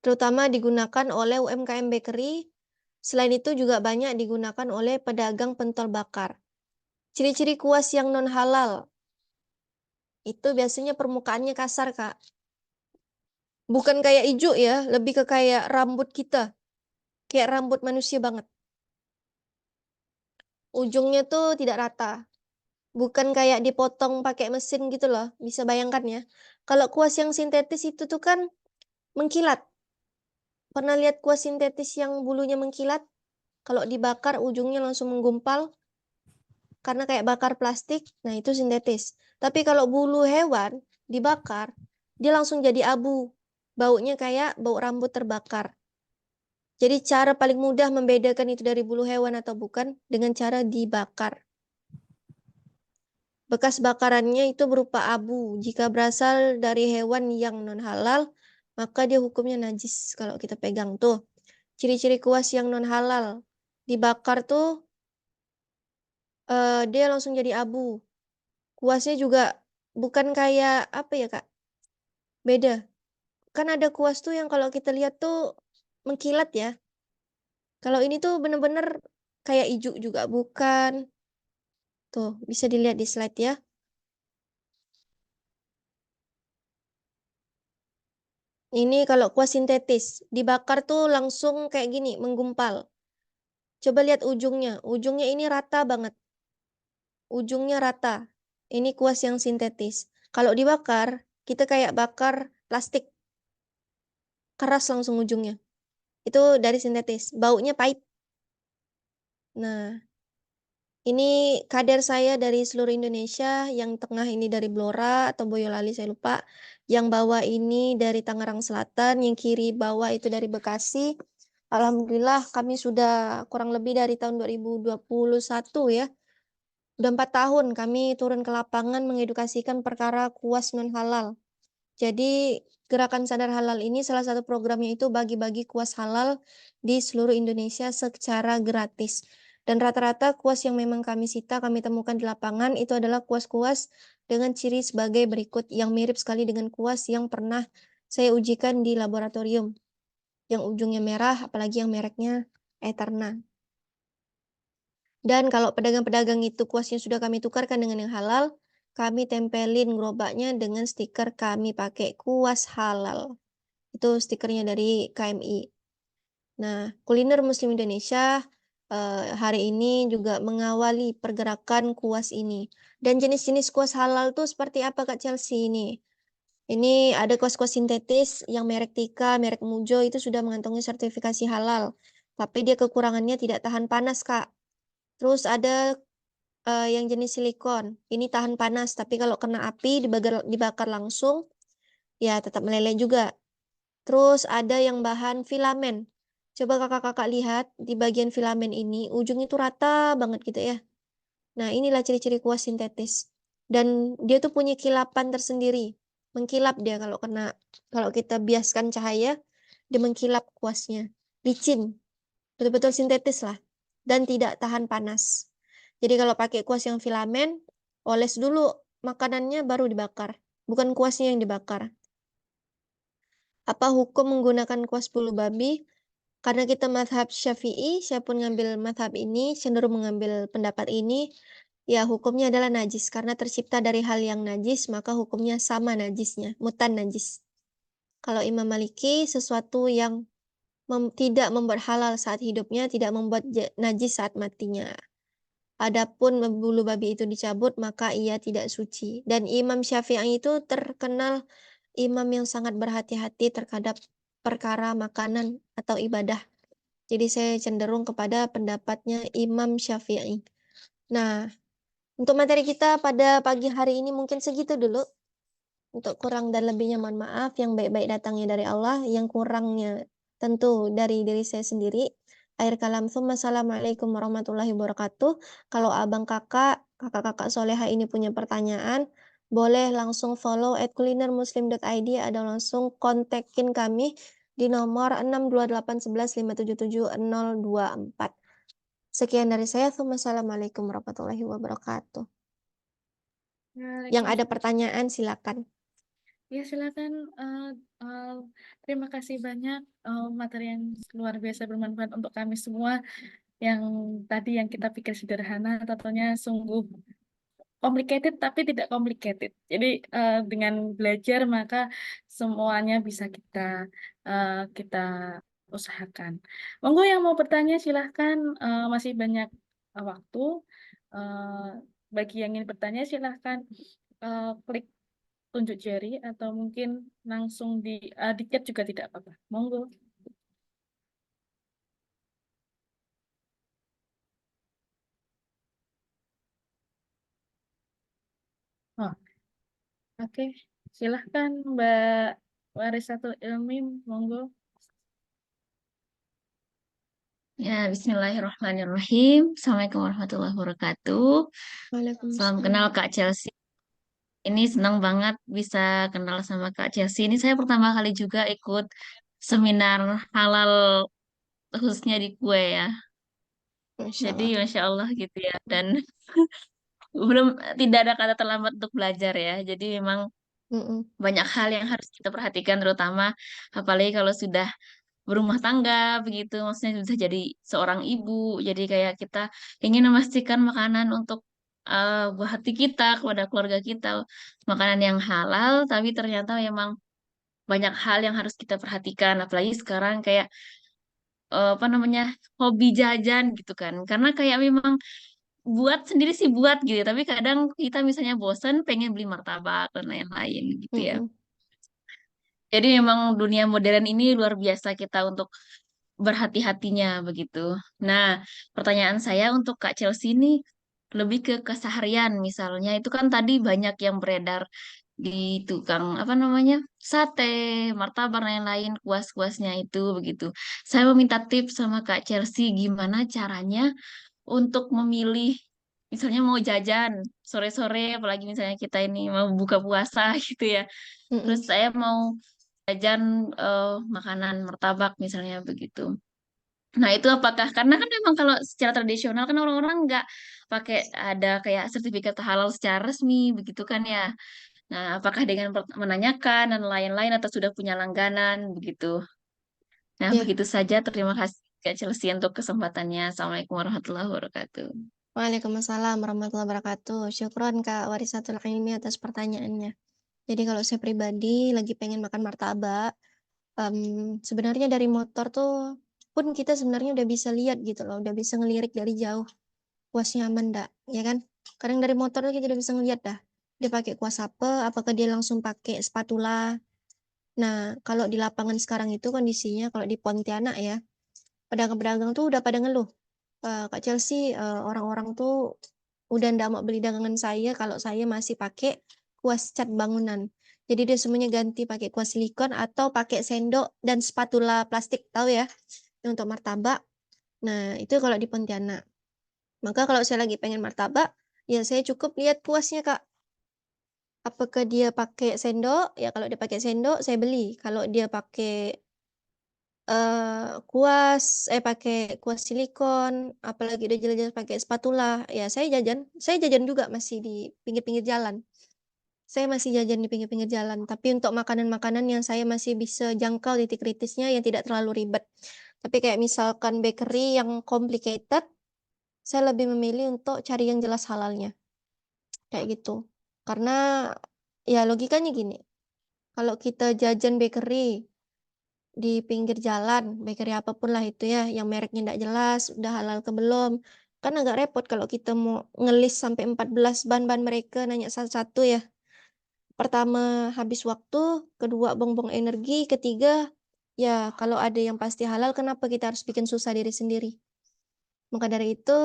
terutama digunakan oleh UMKM bakery. Selain itu juga banyak digunakan oleh pedagang pentol bakar. Ciri-ciri kuas yang non halal itu biasanya permukaannya kasar, Kak. Bukan kayak hijau ya, lebih ke kayak rambut kita. Kayak rambut manusia banget. Ujungnya tuh tidak rata. Bukan kayak dipotong pakai mesin gitu loh. Bisa bayangkan ya. Kalau kuas yang sintetis itu tuh kan mengkilat. Pernah lihat kuas sintetis yang bulunya mengkilat? Kalau dibakar ujungnya langsung menggumpal. Karena kayak bakar plastik, nah itu sintetis. Tapi kalau bulu hewan dibakar, dia langsung jadi abu. Baunya kayak bau rambut terbakar. Jadi cara paling mudah membedakan itu dari bulu hewan atau bukan dengan cara dibakar. Bekas bakarannya itu berupa abu. Jika berasal dari hewan yang non halal, maka dia hukumnya najis kalau kita pegang tuh. Ciri-ciri kuas yang non halal. Dibakar tuh dia langsung jadi abu. Kuasnya juga bukan kayak apa ya, Kak? Beda. Kan ada kuas tuh yang kalau kita lihat tuh mengkilat ya. Kalau ini tuh bener-bener kayak ijuk juga bukan. Tuh, bisa dilihat di slide ya. Ini kalau kuas sintetis, dibakar tuh langsung kayak gini, menggumpal. Coba lihat ujungnya. Ujungnya ini rata banget. Ujungnya rata. Ini kuas yang sintetis. Kalau dibakar, kita kayak bakar plastik. Keras langsung ujungnya. Itu dari sintetis. Baunya pahit. Nah, ini kader saya dari seluruh Indonesia, yang tengah ini dari Blora atau Boyolali saya lupa. Yang bawah ini dari Tangerang Selatan, yang kiri bawah itu dari Bekasi. Alhamdulillah kami sudah kurang lebih dari tahun 2021 ya. Udah 4 tahun kami turun ke lapangan mengedukasikan perkara kuas non halal. Jadi gerakan sadar halal ini salah satu programnya itu bagi-bagi kuas halal di seluruh Indonesia secara gratis. Dan rata-rata kuas yang memang kami sita, kami temukan di lapangan itu adalah kuas-kuas dengan ciri sebagai berikut yang mirip sekali dengan kuas yang pernah saya ujikan di laboratorium. Yang ujungnya merah, apalagi yang mereknya Eterna. Dan kalau pedagang-pedagang itu kuasnya sudah kami tukarkan dengan yang halal, kami tempelin gerobaknya dengan stiker kami pakai kuas halal. Itu stikernya dari KMI. Nah, kuliner Muslim Indonesia hari ini juga mengawali pergerakan kuas ini. Dan jenis-jenis kuas halal tuh seperti apa, Kak Chelsea ini? Ini ada kuas-kuas sintetis yang merek Tika, merek Mujo itu sudah mengantongi sertifikasi halal. Tapi dia kekurangannya tidak tahan panas, Kak. Terus ada yang jenis silikon. Ini tahan panas, tapi kalau kena api dibakar langsung, ya tetap meleleh juga. Terus ada yang bahan filamen. Coba kakak-kakak lihat di bagian filamen ini, ujung itu rata banget gitu ya. Nah, inilah ciri-ciri kuas sintetis. Dan dia tuh punya kilapan tersendiri. Mengkilap dia kalau kita biaskan cahaya, dia mengkilap kuasnya. Licin, betul-betul sintetis lah. Dan tidak tahan panas. Jadi kalau pakai kuas yang filamen, oles dulu makanannya baru dibakar. Bukan kuasnya yang dibakar. Apa hukum menggunakan kuas bulu babi? Karena kita mazhab Syafi'i, saya pun ngambil mazhab ini, cenderung mengambil pendapat ini, ya hukumnya adalah najis. Karena tercipta dari hal yang najis, maka hukumnya sama najisnya, mutan najis. Kalau Imam Maliki, sesuatu yang tidak membuat halal saat hidupnya, tidak membuat najis saat matinya. Adapun bulu babi itu dicabut, maka ia tidak suci. Dan Imam Syafi'i itu terkenal imam yang sangat berhati-hati terhadap perkara makanan atau ibadah. Jadi saya cenderung kepada pendapatnya Imam Syafi'i. Nah, untuk materi kita pada pagi hari ini mungkin segitu dulu. Untuk kurang dan lebihnya mohon maaf. Yang baik-baik datangnya dari Allah, yang kurangnya tentu dari diri saya sendiri. Akhir kalam, assalamualaikum warahmatullahi wabarakatuh. Kalau abang kakak-kakak soleha ini punya pertanyaan, boleh langsung follow @kulinermuslim.id atau langsung kontakin kami di nomor 62811577024. Sekian dari saya. Assalamualaikum warahmatullahi wabarakatuh. Yang ada pertanyaan silakan. Ya, silakan. Eh, Terima kasih banyak, materi yang luar biasa bermanfaat untuk kami semua. Yang tadi yang kita pikir sederhana, tentunya sungguh complicated tapi tidak complicated. Jadi dengan belajar maka semuanya bisa kita usahakan. Monggo yang mau bertanya silahkan, masih banyak waktu. Eh, Bagi yang ingin bertanya silahkan klik tunjuk jari atau mungkin langsung di chat juga tidak apa-apa. Monggo. Oh, oke. Silahkan Mbak Warisatul Ilmi, monggo. Ya, Bismillahirrahmanirrahim. Assalamualaikum warahmatullahi wabarakatuh. Salam Waalaikumsalam. kenal Kak Chelsea. Ini senang banget bisa kenal sama Kak Chelsea. Ini saya pertama kali juga ikut seminar halal khususnya di kue ya. Masya Jadi Allah. Masya Allah gitu ya. Dan belum tidak ada kata terlambat untuk belajar ya. Jadi memang Mm-mm. banyak hal yang harus kita perhatikan terutama apalagi kalau sudah berumah tangga begitu maksudnya bisa jadi seorang ibu jadi kayak kita ingin memastikan makanan untuk buah hati kita kepada keluarga kita makanan yang halal tapi ternyata memang banyak hal yang harus kita perhatikan apalagi sekarang kayak apa namanya hobi jajan gitu kan karena kayak memang buat sendiri sih buat gitu tapi kadang kita misalnya bosan pengen beli martabak dan lain-lain gitu ya Mm-mm. jadi memang dunia modern ini luar biasa kita untuk berhati-hatinya begitu. Nah, pertanyaan saya untuk Kak Chelsea ini lebih ke keseharian misalnya itu kan tadi banyak yang beredar di tukang apa namanya sate, martabak dan lain-lain kuas-kuasnya itu begitu. Saya meminta tips sama Kak Chelsea gimana caranya untuk memilih misalnya mau jajan sore-sore apalagi misalnya kita ini mau buka puasa gitu ya. Terus Mm-mm. saya mau jajan makanan martabak misalnya begitu. Nah, itu apakah karena kan memang kalau secara tradisional kan orang-orang nggak pakai ada kayak sertifikat halal secara resmi begitu kan ya. Nah, apakah dengan menanyakan dan lain-lain atau sudah punya langganan begitu. Nah, Ya, begitu saja. Terima kasih Kak Chelsea untuk kesempatannya. Assalamualaikum warahmatullahi wabarakatuh. Waalaikumsalam warahmatullahi wabarakatuh. Syukron Kak Warisatul Ilmi atas pertanyaannya. Jadi kalau saya pribadi lagi pengen makan martabak, sebenarnya dari motor tuh pun kita sebenarnya udah bisa lihat gitu loh, udah bisa ngelirik dari jauh kuasnya aman enggak, ya kan? Kadang dari motor tuh kita udah bisa ngeliat dah. Dia pakai kuas apa, apakah dia langsung pakai spatula. Nah, kalau di lapangan sekarang itu kondisinya kalau di Pontianak ya, pedagang-pedagang tuh udah pada ngeluh. Kak Chelsea, orang-orang tuh udah ndak mau beli dagangan saya kalau saya masih pakai kuas cat bangunan. Jadi dia semuanya ganti pakai kuas silikon atau pakai sendok dan spatula plastik, tahu ya? Yang untuk martabak. Nah, itu kalau di Pontianak. Maka kalau saya lagi pengen martabak, ya saya cukup lihat kuasnya, Kak. Apakah dia pakai sendok? Ya kalau dia pakai sendok, saya beli. Kalau dia pakai pakai kuas silikon, apalagi udah jelas-jelas pakai spatula, ya saya jajan juga masih di pinggir-pinggir jalan. Saya masih jajan di pinggir-pinggir jalan, tapi untuk makanan-makanan yang saya masih bisa jangkau titik kritisnya yang tidak terlalu ribet. Tapi kayak misalkan bakery yang complicated, saya lebih memilih untuk cari yang jelas halalnya, kayak gitu. Karena ya logikanya gini, kalau kita jajan bakery di pinggir jalan, bakery apapun lah itu ya, yang mereknya tidak jelas, udah halal ke belum. Kan agak repot kalau kita mau ngelis sampai 14 bahan-bahan mereka, nanya satu-satu ya. Pertama, habis waktu, kedua, bongbong energi, ketiga, ya kalau ada yang pasti halal, kenapa kita harus bikin susah diri sendiri? Maka dari itu,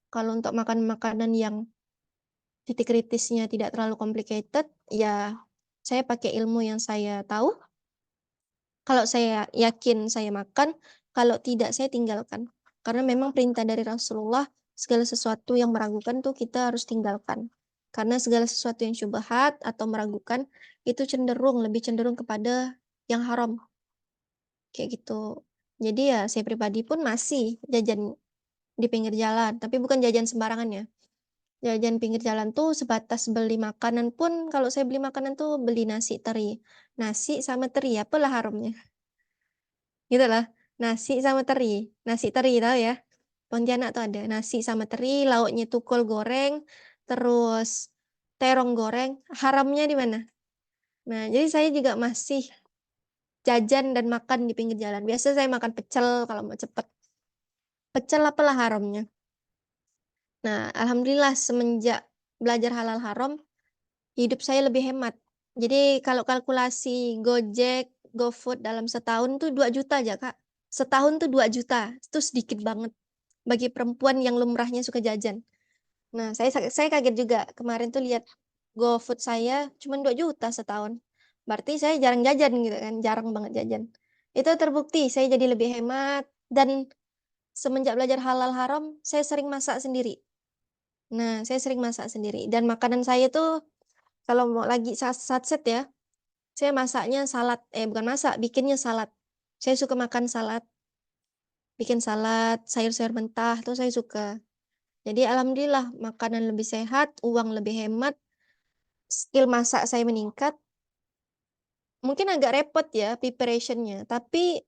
kalau untuk makan makanan yang titik kritisnya tidak terlalu complicated, ya saya pakai ilmu yang saya tahu. Kalau saya yakin saya makan, kalau tidak saya tinggalkan. Karena memang perintah dari Rasulullah, segala sesuatu yang meragukan tuh kita harus tinggalkan. Karena segala sesuatu yang syubhat atau meragukan, itu lebih cenderung kepada yang haram. Kayak gitu. Jadi ya saya pribadi pun masih jajan di pinggir jalan, tapi bukan jajan sembarangan ya. Jajan pinggir jalan tuh sebatas beli makanan pun, kalau saya beli makanan tuh beli nasi teri. Nasi sama teri, apalah harumnya. Gitu lah. Nasi sama teri. Nasi teri tahu ya. Pontianak tuh ada nasi sama teri, lauknya tukul goreng, terus terong goreng. Haramnya di mana? Nah, jadi saya juga masih jajan dan makan di pinggir jalan. Biasa saya makan pecel kalau mau cepet. Pecel apalah haramnya. Nah, alhamdulillah semenjak belajar halal haram, hidup saya lebih hemat. Jadi kalau kalkulasi Gojek, GoFood dalam setahun tuh 2 juta aja, Kak. Setahun tuh 2 juta. Itu sedikit banget bagi perempuan yang lumrahnya suka jajan. Nah, saya kaget juga kemarin tuh lihat GoFood saya cuma 2 juta setahun. Berarti saya jarang jajan gitu kan, jarang banget jajan. Itu terbukti saya jadi lebih hemat dan semenjak belajar halal haram, saya sering masak sendiri. Nah, saya sering masak sendiri dan makanan saya tuh kalau mau lagi satset ya, saya masaknya salad, bukan masak, bikinnya salad. Saya suka makan salad, bikin salad, sayur-sayur mentah tuh saya suka. Jadi alhamdulillah makanan lebih sehat, uang lebih hemat, skill masak saya meningkat. Mungkin agak repot ya preparationnya, tapi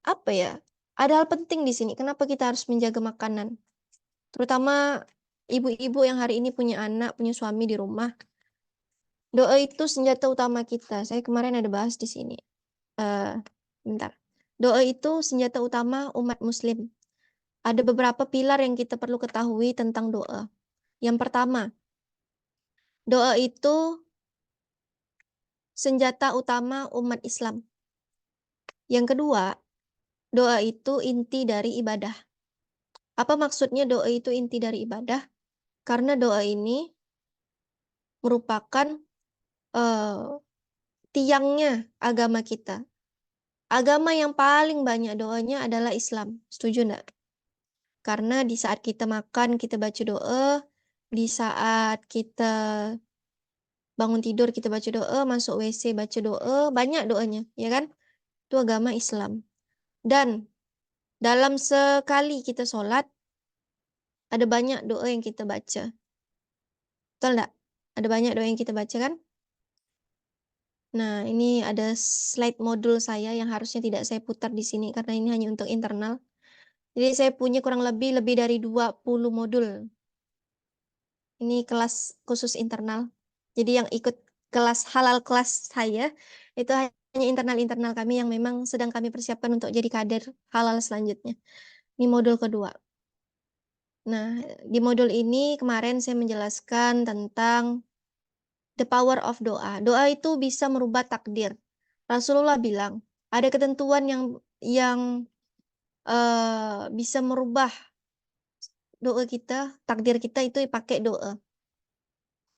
apa ya? Ada hal penting di sini. Kenapa kita harus menjaga makanan? Terutama ibu-ibu yang hari ini punya anak, punya suami di rumah. Doa itu senjata utama kita. Saya kemarin ada bahas di sini. Bentar. Doa itu senjata utama umat muslim. Ada beberapa pilar yang kita perlu ketahui tentang doa. Yang pertama, doa itu senjata utama umat Islam. Yang kedua, doa itu inti dari ibadah. Apa maksudnya doa itu inti dari ibadah? Karena doa ini merupakan tiangnya agama kita. Agama yang paling banyak doanya adalah Islam. Setuju enggak? Karena di saat kita makan, kita baca doa. Di saat kita bangun tidur, kita baca doa. Masuk WC, baca doa. Banyak doanya, ya kan? Itu agama Islam. Dan dalam sekali kita sholat, ada banyak doa yang kita baca. Betul enggak? Ada banyak doa yang kita baca kan? Nah, ini ada slide modul saya yang harusnya tidak saya putar di sini karena ini hanya untuk internal. Jadi saya punya kurang lebih dari 20 modul. Ini kelas khusus internal. Jadi yang ikut kelas halal kelas saya itu hanya internal-internal kami yang memang sedang kami persiapkan untuk jadi kader halal selanjutnya. Ini modul kedua. Nah, di modul ini kemarin saya menjelaskan tentang the power of doa. Doa itu bisa merubah takdir. Rasulullah bilang, ada ketentuan yang bisa merubah doa kita, takdir kita itu pakai doa.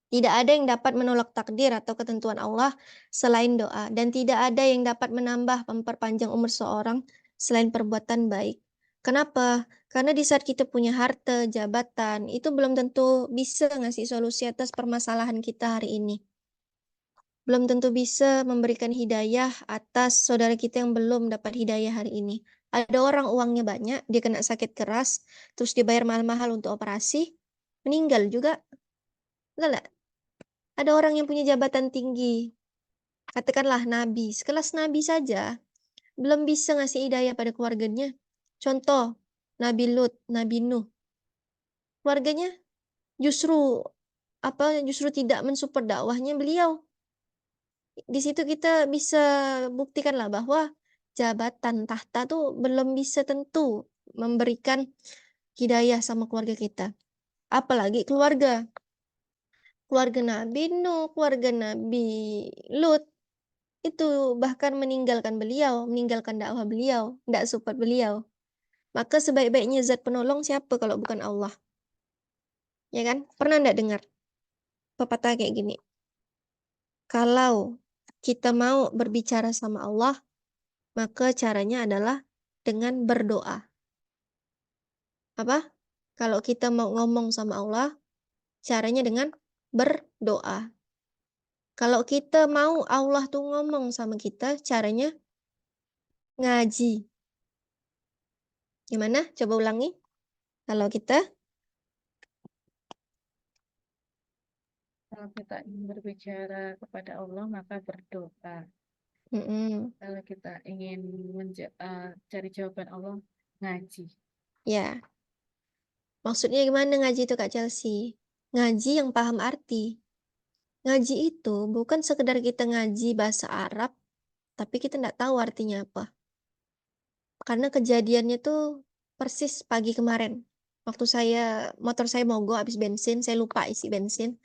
Tidak ada yang dapat menolak takdir atau ketentuan Allah selain doa. Dan tidak ada yang dapat menambah memperpanjang umur seorang selain perbuatan baik. Kenapa? Karena di saat kita punya harta, jabatan, itu belum tentu bisa ngasih solusi atas permasalahan kita hari ini. Belum tentu bisa memberikan hidayah atas saudara kita yang belum dapat hidayah hari ini. Ada orang uangnya banyak, dia kena sakit keras, terus dibayar mahal-mahal untuk operasi, meninggal juga. Enggak. Ada orang yang punya jabatan tinggi, katakanlah nabi, sekelas nabi saja, belum bisa ngasih hidayah pada keluarganya. Contoh, Nabi Lut, Nabi Nuh. Keluarganya justru tidak mensupport dakwahnya beliau. Di situ kita bisa buktikanlah bahwa jabatan tahta tuh belum bisa tentu memberikan hidayah sama keluarga kita. Apalagi keluarga Nabi Nuh, keluarga Nabi Lut, itu bahkan meninggalkan dakwah beliau, tidak support beliau. Maka sebaik-baiknya zat penolong siapa kalau bukan Allah? Ya kan? Pernah tidak dengar pepatah kayak gini? Kalau kita mau berbicara sama Allah, maka caranya adalah dengan berdoa. Apa? Kalau kita mau ngomong sama Allah, caranya dengan berdoa. Kalau kita mau Allah tuh ngomong sama kita, caranya ngaji. Gimana? Coba ulangi. Kalau kita Kalau kita ingin berbicara kepada Allah, maka berdoa. Mm-mm. Kalau kita ingin cari jawaban Allah, ngaji. Ya, maksudnya gimana ngaji itu Kak Chelsea? Ngaji yang paham arti. Ngaji itu bukan sekedar kita ngaji bahasa Arab, tapi kita nggak tahu artinya apa. Karena kejadiannya tuh persis pagi kemarin. Waktu motor saya mogok habis bensin, saya lupa isi bensin.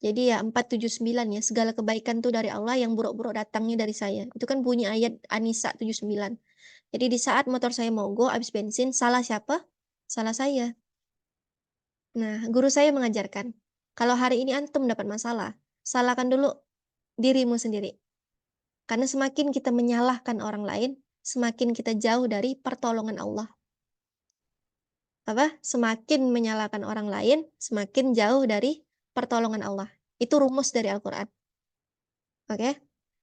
Jadi ya 479 ya, segala kebaikan tuh dari Allah, yang buruk-buruk datangnya dari saya. Itu kan bunyi ayat An-Nisa 79. Jadi di saat motor saya mogok habis bensin, salah siapa? Salah saya. Nah, guru saya mengajarkan, kalau hari ini antum dapat masalah, salahkan dulu dirimu sendiri. Karena semakin kita menyalahkan orang lain, semakin kita jauh dari pertolongan Allah. Semakin menyalahkan orang lain, semakin jauh dari pertolongan Allah. Itu rumus dari Al-Quran. Oke?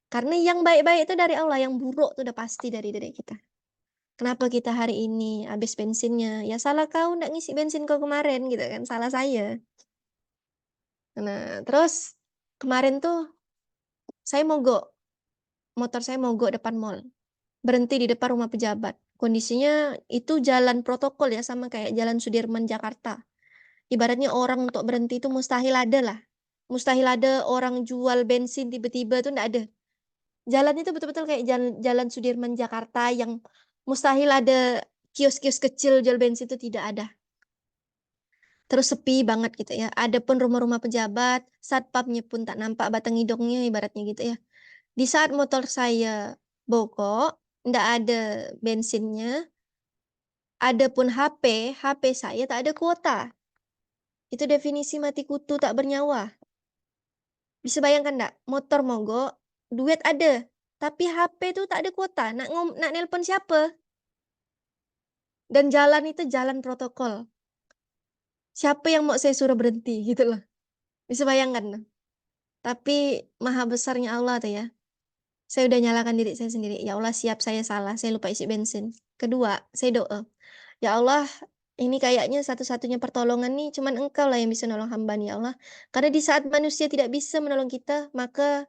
Karena yang baik-baik itu dari Allah, yang buruk itu udah pasti dari diri kita. Kenapa kita hari ini habis bensinnya? Ya salah kau nggak ngisi bensin kau kemarin gitu kan, salah saya. Nah, terus kemarin tuh saya motor saya mogok depan mall. Berhenti di depan rumah pejabat. Kondisinya itu jalan protokol ya, sama kayak Jalan Sudirman Jakarta. Ibaratnya orang untuk berhenti itu mustahil ada lah. Mustahil ada orang jual bensin tiba-tiba tuh enggak ada. Jalan itu betul-betul kayak jalan Sudirman Jakarta yang mustahil ada kios-kios kecil jual bensin, itu tidak ada. Terus sepi banget gitu ya. Ada pun rumah-rumah pejabat, satpamnya pun tak nampak batang hidungnya ibaratnya gitu ya. Di saat motor saya bokok, enggak ada bensinnya, ada pun HP saya tak ada kuota. Itu definisi mati kutu tak bernyawa. Bisa bayangkan enggak? Motor mogok, duit ada, tapi HP itu tak ada kuota. Nak nelpon siapa? Dan jalan itu jalan protokol. Siapa yang mau saya suruh berhenti gitu loh. Bisa bayangkan loh. Tapi maha besarnya Allah tuh ya. Saya udah nyalakan diri saya sendiri. Ya Allah, siap saya salah, saya lupa isi bensin. Kedua, saya doa. Ya Allah, ini kayaknya satu-satunya pertolongan nih, cuman Engkau lah yang bisa nolong hamba nih ya Allah. Karena di saat manusia tidak bisa menolong kita, maka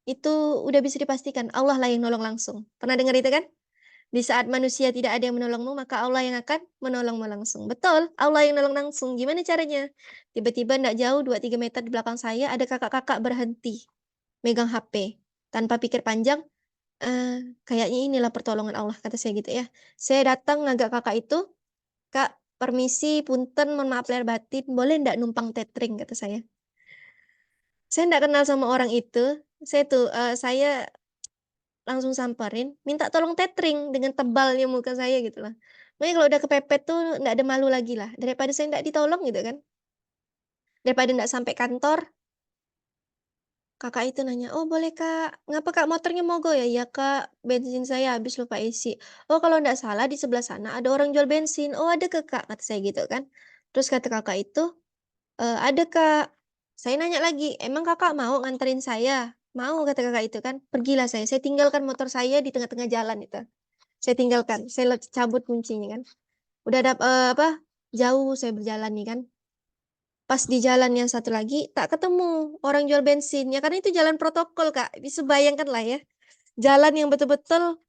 itu udah bisa dipastikan Allah lah yang nolong langsung. Pernah dengar itu kan? Di saat manusia tidak ada yang menolongmu, maka Allah yang akan menolongmu langsung. Betul, Allah yang nolong langsung. Gimana caranya? Tiba-tiba tidak jauh, 2-3 meter di belakang saya, ada kakak-kakak berhenti, megang HP. Tanpa pikir panjang, kayaknya inilah pertolongan Allah, kata saya gitu ya. Saya datang ngagak kakak itu, Kak, permisi, punten, mohon maaf lahir batin, boleh ndak numpang tethering, kata saya. Saya ndak kenal sama orang itu, saya langsung samperin, minta tolong tethering dengan tebalnya muka saya gitu lah. Makanya kalau udah kepepet tuh ndak ada malu lagi lah, daripada saya ndak ditolong gitu kan. Daripada ndak sampai kantor, kakak itu nanya, oh boleh kak, ngapa kak motornya mogok ya? Ya kak, bensin saya habis lupa isi. Oh kalau ndak salah di sebelah sana ada orang jual bensin. Oh ada ke kak, kata saya gitu kan. Terus kata kakak itu, ada kak. Saya nanya lagi, emang kakak mau nganterin saya? Mau, kata kakak itu kan. Pergilah saya tinggalkan motor saya di tengah-tengah jalan itu. Saya tinggalkan, saya cabut kuncinya kan. Udah ada jauh saya berjalan nih kan. Pas di jalan yang satu lagi tak ketemu orang jual bensin ya, karena itu jalan protokol kak. Bisa bayangkan lah ya, jalan yang betul-betul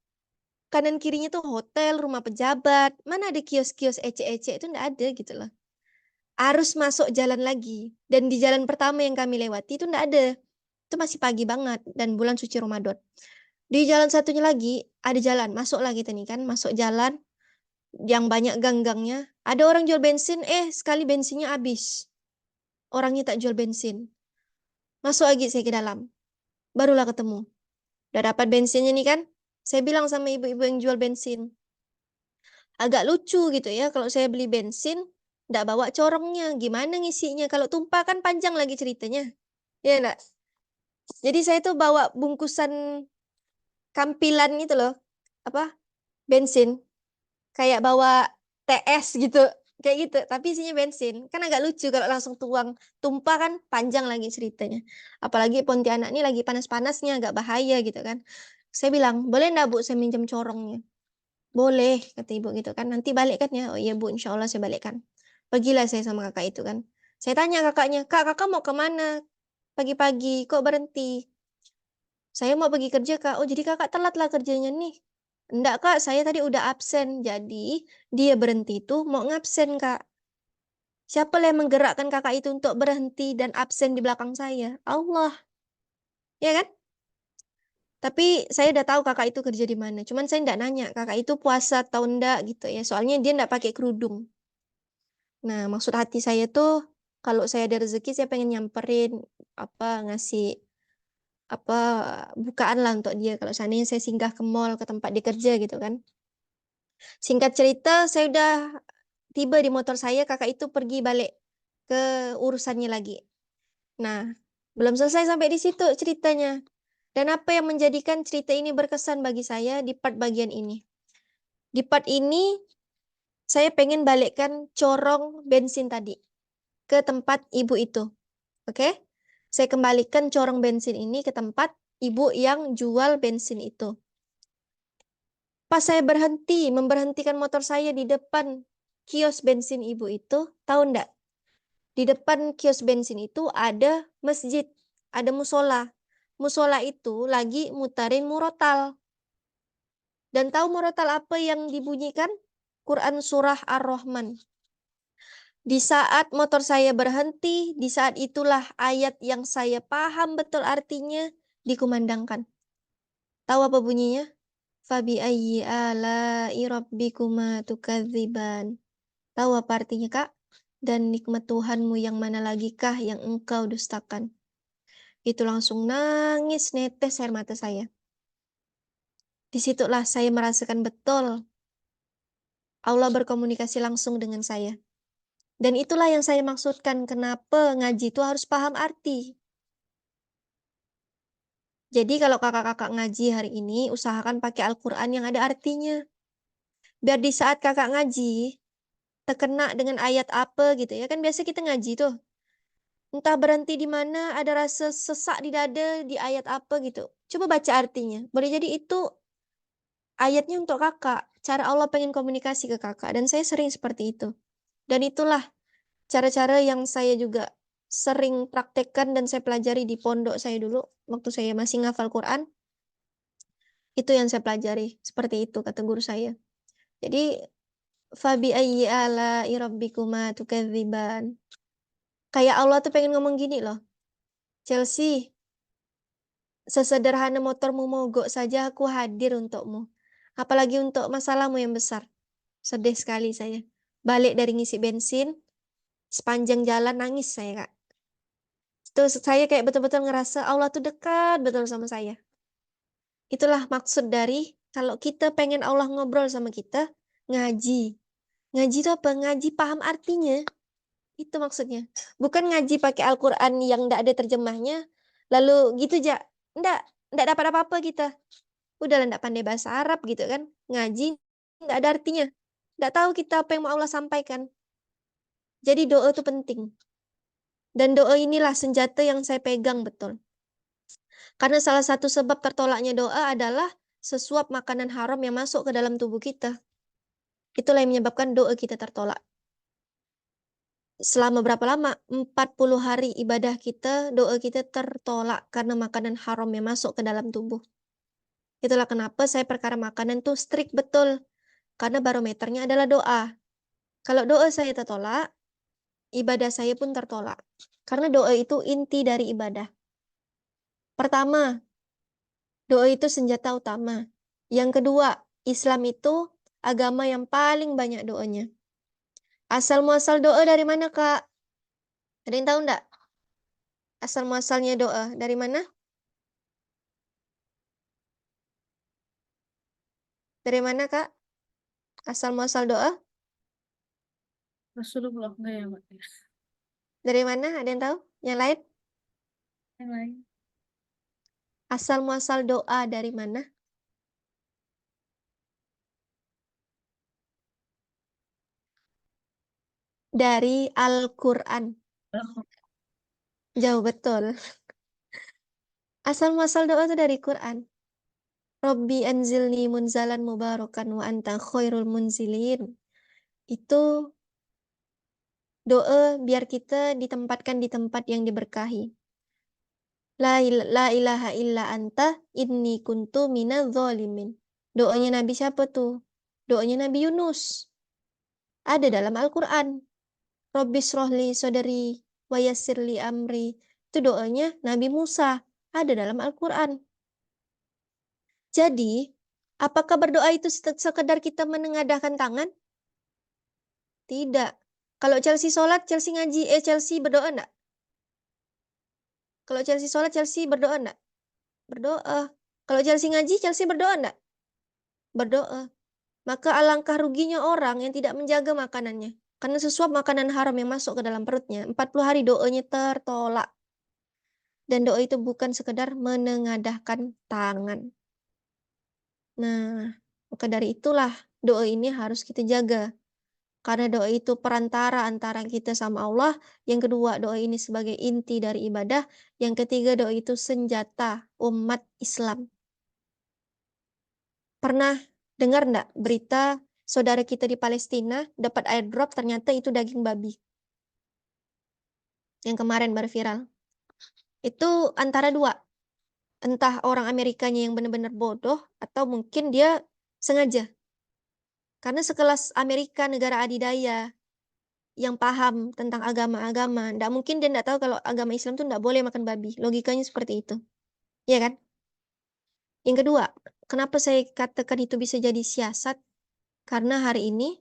kanan kirinya tuh hotel, rumah pejabat, mana ada kios-kios ece-ece, itu ndak ada gitu loh. Harus masuk jalan lagi, dan di jalan pertama yang kami lewati itu ndak ada. Itu masih pagi banget dan bulan suci Ramadan. Di jalan satunya lagi ada jalan, masuk lagi nih kan, masuk jalan yang banyak gang-gangnya. Ada orang jual bensin, sekali bensinnya habis. Orangnya tak jual bensin. Masuk lagi saya ke dalam. Barulah ketemu. Udah dapat bensinnya nih kan. Saya bilang sama ibu-ibu yang jual bensin. Agak lucu gitu ya kalau saya beli bensin, nggak bawa corongnya. Gimana ngisinya? Kalau tumpah kan panjang lagi ceritanya. Ya enggak? Jadi saya tuh bawa bungkusan kampilan itu loh. Apa? Bensin. Kayak bawa TS gitu. Kayak gitu, tapi isinya bensin. Kan agak lucu kalau langsung tumpah kan panjang lagi ceritanya. Apalagi Pontianak ini lagi panas-panasnya, agak bahaya gitu kan. Saya bilang, boleh enggak Bu saya minjem corongnya? Boleh, kata ibu gitu kan. Nanti balik kan ya? Oh iya Bu, insya Allah saya balikkan. Pergilah saya sama kakak itu kan. Saya tanya kakaknya, kak kakak mau kemana? pagi-pagi, kok berhenti? Saya mau pergi kerja, Kak. Oh, jadi Kakak telat lah kerjanya nih. Enggak, Kak, saya tadi udah absen. Jadi, dia berhenti itu mau ngabsen, Kak. Siapa yang menggerakkan Kakak itu untuk berhenti dan absen di belakang saya? Allah, ya kan? Tapi saya udah tahu Kakak itu kerja di mana. Cuman saya enggak nanya, Kakak itu puasa atau enggak gitu ya. Soalnya dia enggak pakai kerudung. Nah, maksud hati saya tuh, kalau saya ada rezeki, saya pengen nyamperin, ngasih apa bukaan lah untuk dia kalau seandainya saya singgah ke mall ke tempat dia kerja gitu kan. Singkat cerita, saya udah tiba di motor saya, kakak itu pergi balik ke urusannya lagi. Nah, belum selesai sampai di situ ceritanya. Dan apa yang menjadikan cerita ini berkesan bagi saya di part bagian ini? Di part ini, saya pengen balikkan corong bensin tadi ke tempat ibu itu. Oke? Saya kembalikan corong bensin ini ke tempat ibu yang jual bensin itu. Pas saya memberhentikan motor saya di depan kios bensin ibu itu, tahu enggak? Di depan kios bensin itu ada masjid, ada musola. Musola itu lagi mutarin murotal. Dan tahu murotal apa yang dibunyikan? Quran surah Ar-Rahman. Di saat motor saya berhenti, di saat itulah ayat yang saya paham betul artinya dikumandangkan. Tahu apa bunyinya? Fabi ayyi ala'i rabbikuma tukadziban. Tahu apa artinya, Kak? Dan nikmat Tuhanmu yang mana lagikah yang engkau dustakan? Itu langsung nangis netes air mata saya. Disitulah saya merasakan betul Allah berkomunikasi langsung dengan saya. Dan itulah yang saya maksudkan kenapa ngaji itu harus paham arti. Jadi kalau kakak-kakak ngaji hari ini, usahakan pakai Al-Quran yang ada artinya. Biar di saat kakak ngaji, terkena dengan ayat apa gitu ya. Kan biasa kita ngaji tuh. Entah berhenti di mana, ada rasa sesak di dada di ayat apa gitu. Coba baca artinya. Boleh jadi itu ayatnya untuk kakak. Cara Allah pengen komunikasi ke kakak. Dan saya sering seperti itu. Dan itulah cara-cara yang saya juga sering praktekkan dan saya pelajari di pondok saya dulu. Waktu saya masih ngafal Quran. Itu yang saya pelajari. Seperti itu kata guru saya. Jadi, Fabi ayyi ala'i rabbikuma tukadziban. Kayak Allah tuh pengen ngomong gini loh. Chelsea, sesederhana motormu mogok saja aku hadir untukmu. Apalagi untuk masalahmu yang besar. Sedih sekali saya. Balik dari ngisi bensin, sepanjang jalan nangis saya, Kak. Itu saya kayak betul-betul ngerasa Allah tuh dekat betul sama saya. Itulah maksud dari kalau kita pengen Allah ngobrol sama kita, ngaji. Ngaji itu apa? Ngaji paham artinya. Itu maksudnya. Bukan ngaji pakai Al-Quran yang ndak ada terjemahnya. Lalu gitu aja. Ndak dapat apa-apa kita. Udah ndak pandai bahasa Arab gitu kan. Ngaji ndak ada artinya. Ndak tahu kita apa yang mau Allah sampaikan. Jadi doa itu penting. Dan doa inilah senjata yang saya pegang betul. Karena salah satu sebab tertolaknya doa adalah sesuap makanan haram yang masuk ke dalam tubuh kita. Itulah yang menyebabkan doa kita tertolak. Selama berapa lama? 40 hari ibadah kita, doa kita tertolak karena makanan haram yang masuk ke dalam tubuh. Itulah kenapa saya perkara makanan tuh strict betul. Karena barometernya adalah doa. Kalau doa saya tertolak, ibadah saya pun tertolak. Karena doa itu inti dari ibadah. Pertama, doa itu senjata utama. Yang kedua, Islam itu agama yang paling banyak doanya. Asal muasal doa dari mana, Kak? Ada yang tahu enggak? Asal muasalnya doa dari mana? Dari mana, Kak? Asal muasal doa? Rasulullah enggak ya, Mbak? Dari mana? Ada yang tahu? Yang lain? Yang lain. Asal muasal doa dari mana? Dari Al-Quran. Jauh betul. Asal muasal doa itu dari Quran. Robbi anzilni munzalan mubarakan wa anta khairul munzilin. Itu doa biar kita ditempatkan di tempat yang diberkahi. La ilaha illa anta inni kuntu minadz zalimin. Doanya Nabi siapa tuh? Doanya Nabi Yunus. Ada dalam Al-Qur'an. Rabbis rohli sodari wa yassirli amri. Itu doanya Nabi Musa. Ada dalam Al-Qur'an. Jadi, apakah berdoa itu sekedar kita menengadahkan tangan? Tidak. Kalau Chelsea sholat, Chelsea ngaji, Chelsea berdoa enggak? Kalau Chelsea sholat, Chelsea berdoa enggak? Berdoa. Kalau Chelsea ngaji, Chelsea berdoa enggak? Berdoa. Maka alangkah ruginya orang yang tidak menjaga makanannya. Karena sesuap makanan haram yang masuk ke dalam perutnya. 40 hari doanya tertolak. Dan doa itu bukan sekedar menengadahkan tangan. Nah, maka dari itulah doa ini harus kita jaga. Karena doa itu perantara antara kita sama Allah. Yang kedua, doa ini sebagai inti dari ibadah. Yang ketiga, doa itu senjata umat Islam. Pernah dengar enggak berita saudara kita di Palestina dapat airdrop ternyata itu daging babi? Yang kemarin baru viral. Itu antara dua. Entah orang Amerikanya yang benar-benar bodoh atau mungkin dia sengaja. Karena sekelas Amerika negara adidaya yang paham tentang agama-agama, nggak mungkin dia nggak tahu kalau agama Islam tuh nggak boleh makan babi. Logikanya seperti itu. Iya kan? Yang kedua, kenapa saya katakan itu bisa jadi siasat? Karena hari ini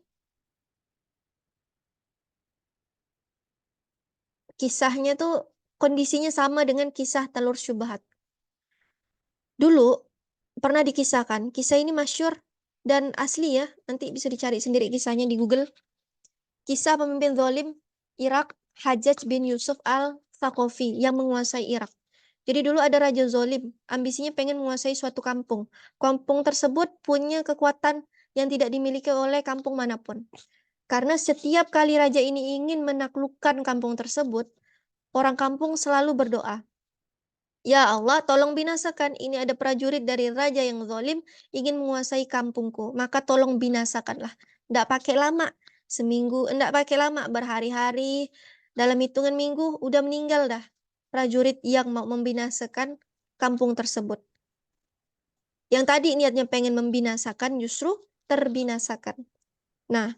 kisahnya tuh kondisinya sama dengan kisah telur syubhat. Dulu pernah dikisahkan, kisah ini masyhur dan asli ya, nanti bisa dicari sendiri kisahnya di Google. Kisah pemimpin zalim Irak, Hajjaj bin Yusuf al-Thaqafi yang menguasai Irak. Jadi dulu ada raja zalim, ambisinya pengen menguasai suatu kampung. Kampung tersebut punya kekuatan yang tidak dimiliki oleh kampung manapun. Karena setiap kali raja ini ingin menaklukkan kampung tersebut, orang kampung selalu berdoa, "Ya Allah, tolong binasakan. Ini ada prajurit dari raja yang zalim ingin menguasai kampungku. Maka tolong binasakanlah." Nggak pakai lama. Seminggu, nggak pakai lama. Berhari-hari. Dalam hitungan minggu, udah meninggal dah. Prajurit yang mau membinasakan kampung tersebut. Yang tadi niatnya pengen membinasakan, justru terbinasakan. Nah,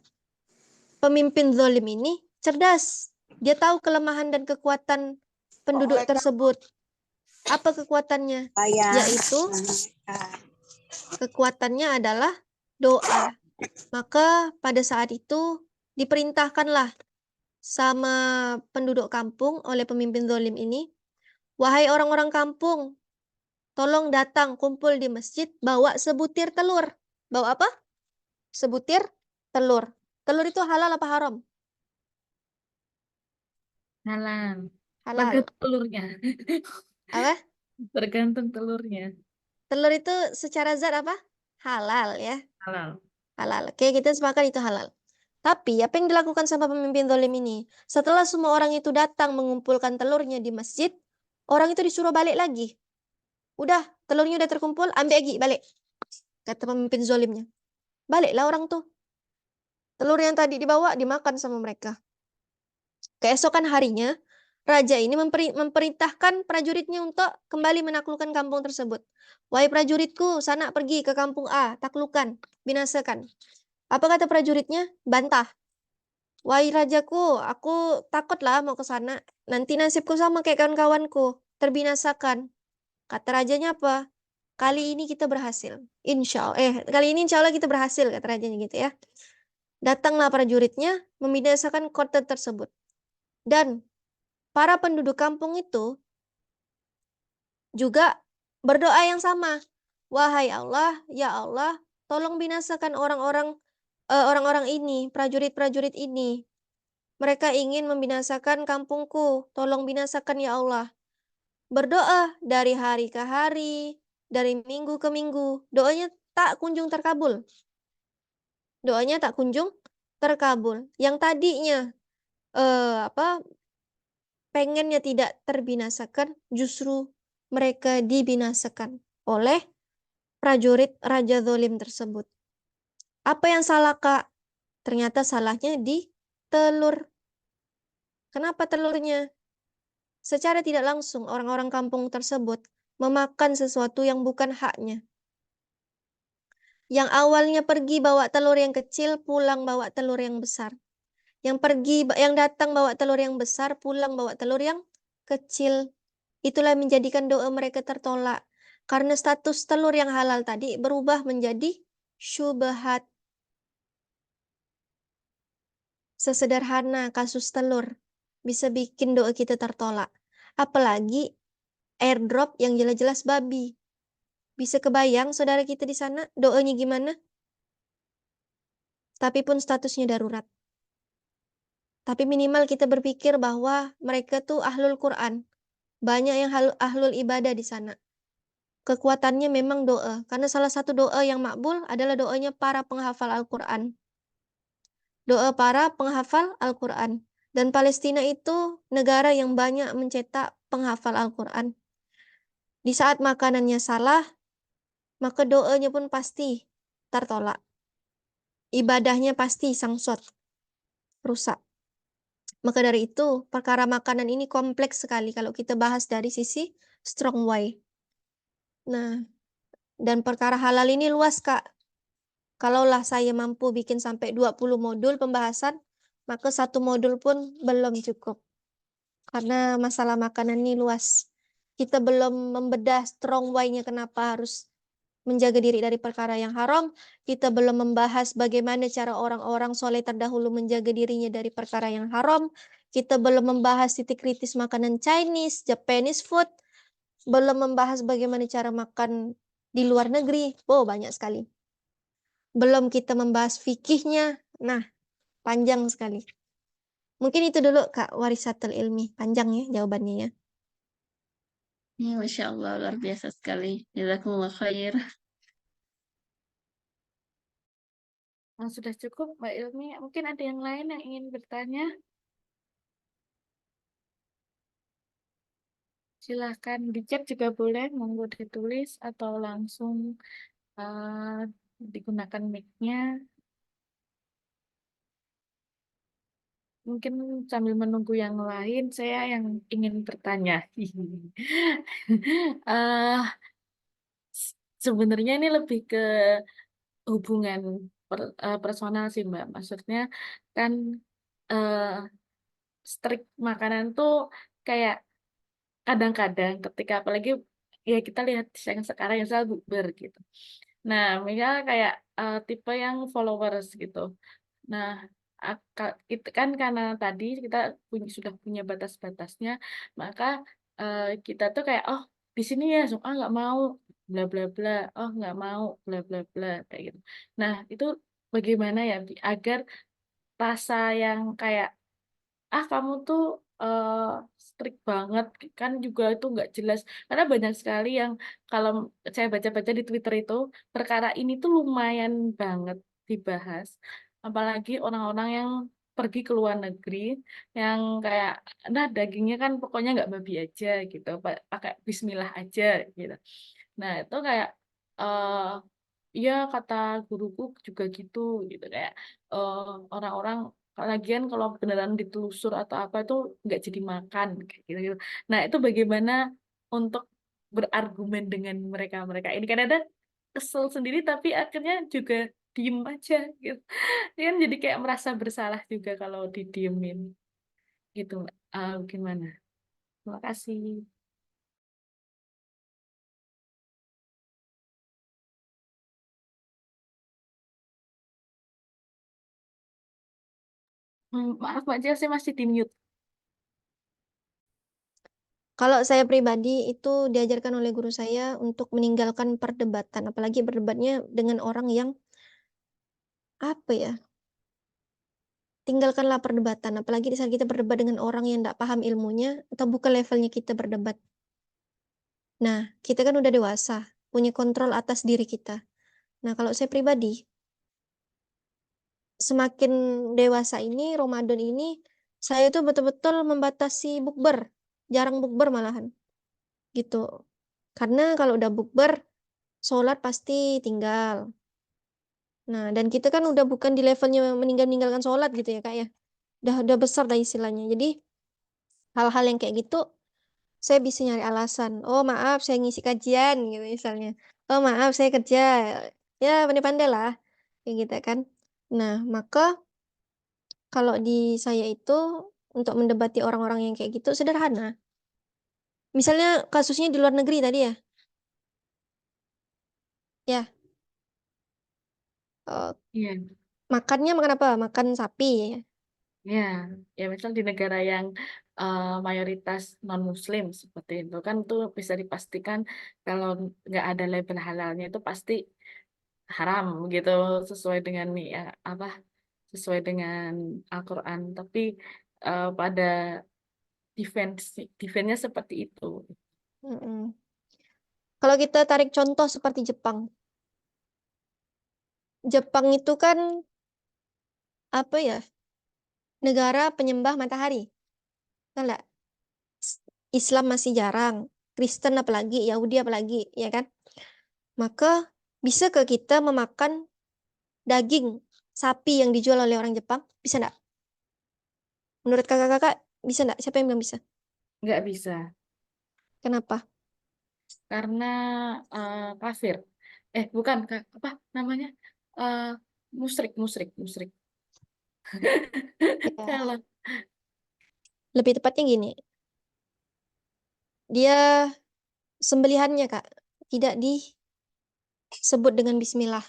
pemimpin zalim ini cerdas. Dia tahu kelemahan dan kekuatan penduduk tersebut. Apa kekuatannya? Yaitu kekuatannya adalah doa. Maka pada saat itu diperintahkanlah sama penduduk kampung oleh pemimpin zalim ini, "Wahai orang-orang kampung, tolong datang kumpul di masjid, bawa sebutir telur." Bawa apa? Sebutir telur. Telur itu halal apa haram? Halal. Halal. Tergantung telurnya. Apa? Tergantung telurnya. Telur itu secara zat apa? Halal ya. Halal. Halal. Oke, kita sepakat itu halal. Tapi apa yang dilakukan sama pemimpin zalim ini? Setelah semua orang itu datang mengumpulkan telurnya di masjid, orang itu disuruh balik lagi. Udah, telurnya udah terkumpul, ambil lagi, balik. Kata pemimpin zalimnya. Baliklah orang tuh. Telur yang tadi dibawa dimakan sama mereka. Keesokan harinya, raja ini memerintahkan prajuritnya untuk kembali menaklukkan kampung tersebut. "Wahai prajuritku, sana pergi ke kampung A, taklukkan, binasakan." Apa kata prajuritnya? Bantah. "Wahai rajaku, aku takutlah mau ke sana. Nanti nasibku sama kayak kawan-kawanku, terbinasakan." Kata rajanya apa? "Kali ini kita berhasil. Kali ini insya Allah kita berhasil," kata rajanya gitu ya. Datanglah prajuritnya membinasakan kota tersebut. Dan para penduduk kampung itu juga berdoa yang sama. "Wahai Allah, ya Allah, tolong binasakan orang-orang ini, prajurit-prajurit ini. Mereka ingin membinasakan kampungku. Tolong binasakan ya Allah." Berdoa dari hari ke hari, dari minggu ke minggu. Doanya tak kunjung terkabul. Doanya tak kunjung terkabul. Yang tadinya pengennya tidak terbinasakan, justru mereka dibinasakan oleh prajurit raja zalim tersebut. Apa yang salah, Kak? Ternyata salahnya di telur. Kenapa telurnya? secara tidak langsung orang-orang kampung tersebut memakan sesuatu yang bukan haknya. Yang awalnya pergi bawa telur yang kecil, pulang bawa telur yang besar. Yang datang bawa telur yang besar, pulang bawa telur yang kecil. Itulah menjadikan doa mereka tertolak. Karena status telur yang halal tadi berubah menjadi syubhat. Sesederhana kasus telur bisa bikin doa kita tertolak. Apalagi airdrop yang jelas-jelas babi. Bisa kebayang saudara kita di sana doanya gimana? Tapi pun statusnya darurat. Tapi minimal kita berpikir bahwa mereka tuh ahlul Quran. Banyak yang ahlul ibadah di sana. Kekuatannya memang doa. Karena salah satu doa yang makbul adalah doanya para penghafal Al-Quran. Doa para penghafal Al-Quran. Dan Palestina itu negara yang banyak mencetak penghafal Al-Quran. Di saat makanannya salah, maka doanya pun pasti tertolak. Ibadahnya pasti sangsot, rusak. Maka dari itu, perkara makanan ini kompleks sekali kalau kita bahas dari sisi strong why. Nah, dan perkara halal ini luas, Kak. Kalaulah saya mampu bikin sampai 20 modul pembahasan, maka satu modul pun belum cukup. Karena masalah makanan ini luas. Kita belum membedah strong why-nya kenapa harus menjaga diri dari perkara yang haram. Kita belum membahas bagaimana cara orang-orang soleh terdahulu menjaga dirinya dari perkara yang haram. Kita belum membahas titik kritis makanan Chinese, Japanese food. Belum membahas bagaimana cara makan di luar negeri. Oh, banyak sekali. Belum kita membahas fikihnya. Nah, panjang sekali. Mungkin itu dulu Kak Warisatul Ilmi. Panjang ya jawabannya ya. Ya, Masya Allah, luar biasa sekali. Jazakumullah khair. Sudah cukup, Mbak Ilmi. Mungkin ada yang lain yang ingin bertanya? Silahkan di chat juga boleh, monggo ditulis atau langsung digunakan mic-nya. Mungkin sambil menunggu yang lain, saya yang ingin bertanya. Eh, Sebenarnya ini lebih ke hubungan personal sih, Mbak. Maksudnya kan eh, strict makanan tuh kayak kadang-kadang ketika apalagi ya kita lihat yang sekarang yang saya bukber gitu. Nah, misalnya kayak tipe yang followers gitu. Nah, itu kan karena tadi kita sudah punya batas-batasnya, maka kita tuh kayak oh di sini ya, so, ah nggak mau bla bla bla, oh nggak mau bla bla bla kayak gitu. Nah, itu bagaimana ya agar rasa yang kayak kamu tuh eh, strict banget kan juga itu nggak jelas karena banyak sekali yang kalau saya baca-baca di Twitter itu perkara ini tuh lumayan banget dibahas apalagi orang-orang yang pergi ke luar negeri yang kayak nah dagingnya kan pokoknya nggak babi aja gitu pakai Bismillah aja gitu nah itu kayak eh iya kata guruku juga gitu gitu kayak eh, orang-orang lagian kalau beneran ditelusur atau apa itu nggak jadi makan kayak gitu, gitu. Nah itu bagaimana untuk berargumen dengan mereka-mereka ini kan ada kesel sendiri tapi akhirnya juga diem aja gitu. Dia kan jadi kayak merasa bersalah juga kalau didiemin gitu. Gimana? Terima kasih. Maaf Mbak Chelsea masih di mute. Kalau saya pribadi itu diajarkan oleh guru saya untuk meninggalkan perdebatan, apalagi berdebatnya dengan orang yang apa ya? Tinggalkanlah perdebatan, apalagi di saat kita berdebat dengan orang yang tidak paham ilmunya atau bukan levelnya kita berdebat. Nah, kita kan udah dewasa, punya kontrol atas diri kita. Nah, kalau saya pribadi, semakin dewasa ini, Ramadan ini, saya tuh betul-betul membatasi bukber, jarang bukber malahan, gitu. Karena kalau udah bukber, sholat pasti tinggal. Nah, dan kita kan udah bukan di levelnya meninggalkan sholat gitu ya, Kak ya. Udah besar lah istilahnya. Jadi, hal-hal yang kayak gitu saya bisa nyari alasan, "Oh maaf saya ngisi kajian," gitu misalnya. "Oh maaf saya kerja," ya pandai-pandai lah, kayak gitu kan. Nah, maka kalau di saya itu untuk mendebati orang-orang yang kayak gitu sederhana. Misalnya kasusnya di luar negeri tadi ya, ya, eee, Iya, makannya makan apa? Makan sapi ya. iya. Ya misal di negara yang mayoritas non-Muslim seperti itu kan tuh bisa dipastikan kalau nggak ada label halalnya itu pasti haram gitu sesuai dengan ya apa sesuai dengan Al-Quran. Tapi pada defense-nya seperti itu. Mhm. Kalau kita tarik contoh seperti Jepang. Jepang itu kan, apa ya, negara penyembah matahari, betul nggak? S Islam masih jarang, Kristen apalagi, Yahudi apalagi, ya kan? Maka bisa ke kita memakan daging sapi yang dijual oleh orang Jepang? Bisa nggak? Menurut Kakak-Kakak bisa nggak? Siapa yang bilang bisa? Nggak bisa Kenapa? karena kafir. Bukan apa namanya? Eh musrik, musrik, musrik. Ya, Kalau lebih tepatnya gini, dia sembelihannya, Kak, tidak disebut dengan bismillah.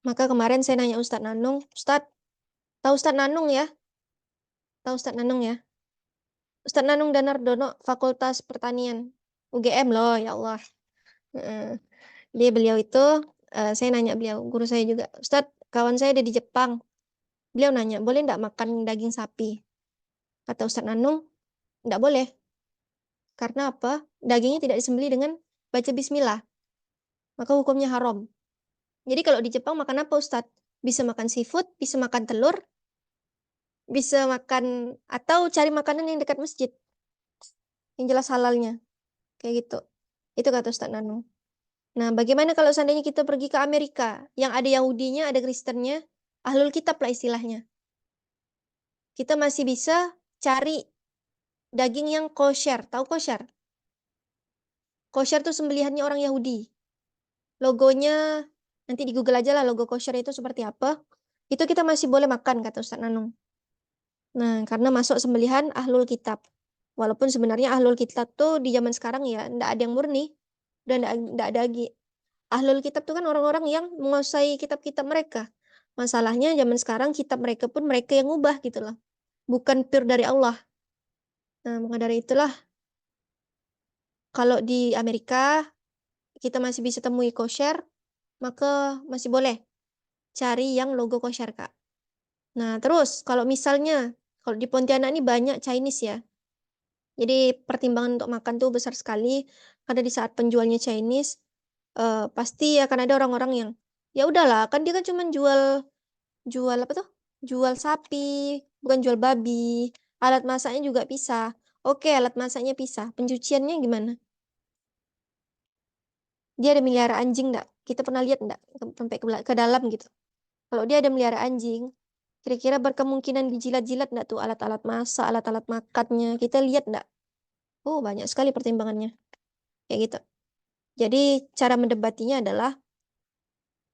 Maka kemarin saya nanya Ustadz Nanung, "Ustadz, tahu Ustadz Nanung ya? Tahu Ustadz Nanung ya?" Ustadz Nanung Danardono, Fakultas Pertanian, UGM loh, ya Allah. Heeh. Beliau itu, saya nanya beliau, guru saya juga, "Ustadz, kawan saya ada di Jepang." Beliau nanya, "Boleh nggak makan daging sapi?" Kata Ustadz Nanung, "Nggak boleh." Karena apa? Dagingnya tidak disembelih dengan baca bismillah, maka hukumnya haram. Jadi kalau di Jepang makan apa Ustadz? Bisa makan seafood, bisa makan telur, bisa makan atau cari makanan yang dekat masjid, yang jelas halalnya, kayak gitu. Itu kata Ustadz Nanung. Nah, bagaimana kalau seandainya kita pergi ke Amerika, yang ada Yahudinya, ada Kristennya, ahlul kitab lah istilahnya. Kita masih bisa cari daging yang kosher. Tahu kosher? Kosher tuh sembelihannya orang Yahudi. Logonya, nanti di Google aja lah logo kosher itu seperti apa. Itu kita masih boleh makan, kata Ustadz Nanung. Nah, karena masuk sembelihan ahlul kitab. Walaupun sebenarnya ahlul kitab tuh di zaman sekarang ya ndak ada yang murni. Dan ndak ada lagi. Ahlul kitab tuh kan orang-orang yang menguasai kitab-kitab mereka. Masalahnya zaman sekarang kitab mereka pun mereka yang ngubah gitu loh. Bukan pure dari Allah. Nah, maka dari itulah kalau di Amerika kita masih bisa temui kosher, maka masih boleh cari yang logo kosher, Kak. Nah, terus kalau misalnya kalau di Pontianak ini banyak Chinese ya. Jadi pertimbangan untuk makan tuh besar sekali karena di saat penjualnya Chinese pasti akan ada orang-orang yang ya udahlah kan dia kan cuma jual jual apa tuh? Jual sapi, bukan jual babi. Alat masaknya juga pisah. Oke, alat masaknya pisah. Pencuciannya gimana? Dia ada melihara anjing nggak? Kita pernah lihat nggak sampai ke dalam gitu? Kalau dia ada melihara anjing, kira-kira berkemungkinan dijilat-jilat nggak tuh alat-alat masak, alat-alat makannya? Kita lihat nggak? Oh, banyak sekali pertimbangannya. Kayak gitu. Jadi cara mendebatinya adalah,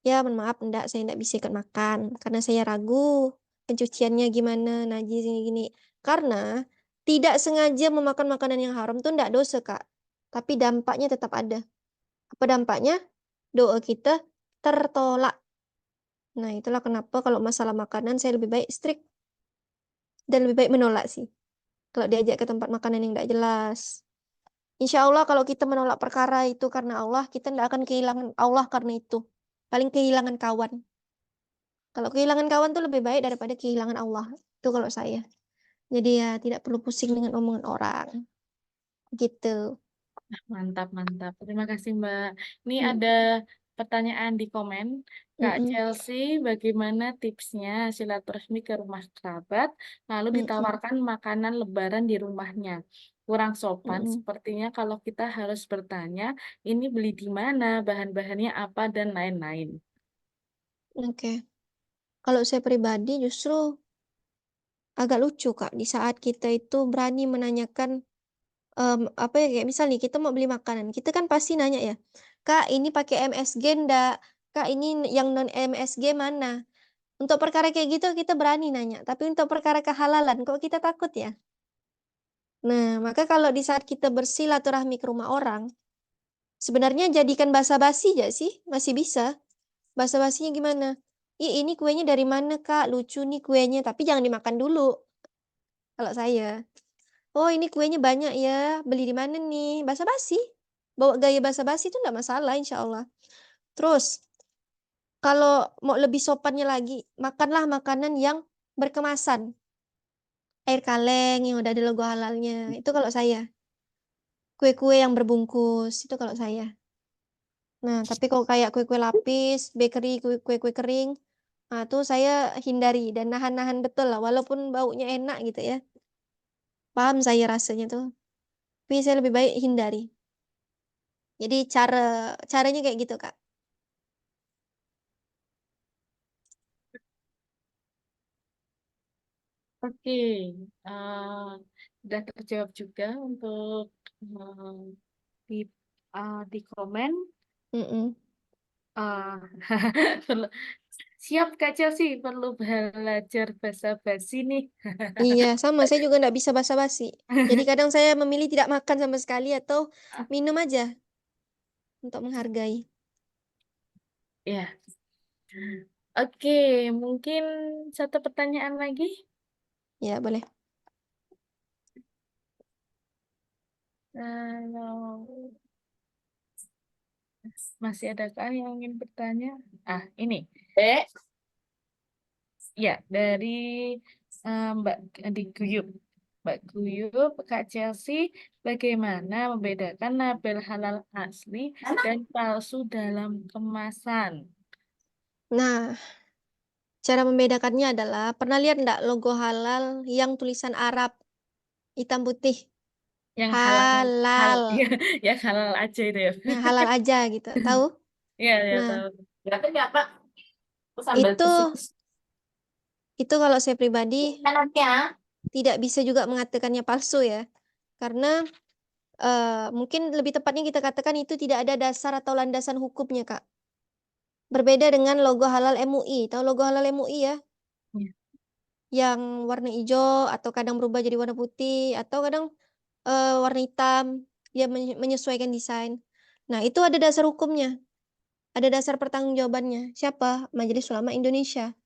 ya mohon maaf enggak, saya enggak bisa ikut makan karena saya ragu pencuciannya gimana, najis gini-gini. Karena tidak sengaja memakan makanan yang haram tuh enggak dosa, Kak. Tapi dampaknya tetap ada. Apa dampaknya? Doa kita tertolak. Nah, itulah kenapa kalau masalah makanan saya lebih baik strict dan lebih baik menolak sih. Kalau diajak ke tempat makanan yang enggak jelas. Insya Allah kalau kita menolak perkara itu karena Allah, kita enggak akan kehilangan Allah karena itu. Paling kehilangan kawan. Kalau kehilangan kawan tuh lebih baik daripada kehilangan Allah. Itu kalau saya. Jadi ya tidak perlu pusing dengan omongan orang. Gitu. mantap, mantap. Terima kasih, Mbak. Ini ada Mm, pertanyaan di komen. Kak mm, Chelsea, bagaimana tipsnya silaturahmi ke rumah kerabat, lalu mm, mm, ditawarkan makanan lebaran di rumahnya? Kurang sopan, mm, sepertinya kalau kita harus bertanya, ini beli di mana, bahan-bahannya apa, dan lain-lain. Oke. Kalau saya pribadi justru agak lucu, Kak. Di saat kita itu berani menanyakan apa ya, kayak misal nih kita mau beli makanan, kita kan pasti nanya ya, "Kak, ini pakai MSG ndak? Kak, ini yang non MSG mana?" Untuk perkara kayak gitu kita berani nanya, tapi untuk perkara kehalalan kok kita takut ya? Nah, maka kalau di saat kita bersilaturahmi ke rumah orang, sebenarnya jadikan basa-basi nggak sih? Masih bisa. Basa-basinya gimana? "Ih, ini kuenya dari mana, Kak? Lucu nih kuenya," tapi jangan dimakan dulu kalau saya. "Oh, ini kuenya banyak ya, beli di mana nih?" Basa-basi. Bawa gaya basa-basi itu nggak masalah insya Allah. Terus, kalau mau lebih sopannya lagi, makanlah makanan yang berkemasan. Air kaleng yang udah ada logo halalnya, itu kalau saya. Kue-kue yang berbungkus, itu kalau saya. Nah, tapi kalau kayak kue-kue lapis, bakery, kue-kue kering, nah tuh saya hindari dan nahan-nahan betul lah, walaupun baunya enak gitu ya. Paham saya rasanya tuh, tapi saya lebih baik hindari. Jadi caranya kayak gitu, Kak. Oke, sudah terjawab juga untuk eh, di di komen. Mhm. Ah, perlu- siap Kak Chelsea, perlu belajar bahasa basi nih. Iya, sama saya juga nggak bisa basa-basi. Jadi kadang saya memilih tidak makan sama sekali atau minum aja untuk menghargai. Ya, oke, mungkin satu pertanyaan lagi. Ya, boleh. Kalau masih adakah yang ingin bertanya? Ini. Ya, dari Mbak Guyup. Mbak Guyup, Kak Chelsea, bagaimana membedakan label halal asli dan palsu dalam kemasan? Nah, cara membedakannya adalah, pernah lihat nggak logo halal yang tulisan Arab, hitam putih? Yang hal Halal, ya, yang halal aja itu ya. yang halal aja gitu, tahu? Iya, ya Nah, tahu. Berarti ya, Pak. Sambal itu besi. itu kalau saya pribadi Anaknya. tidak bisa juga mengatakannya palsu ya. Karena, mungkin lebih tepatnya kita katakan itu tidak ada dasar atau landasan hukumnya, Kak. Berbeda dengan logo halal MUI, tahu logo halal MUI ya? Iya. Yang warna hijau atau kadang berubah jadi warna putih atau kadang, warna hitam, dia menyesuaikan desain. Nah, itu ada dasar hukumnya, ada dasar pertanggungjawabannya. Siapa? Majelis Ulama Indonesia.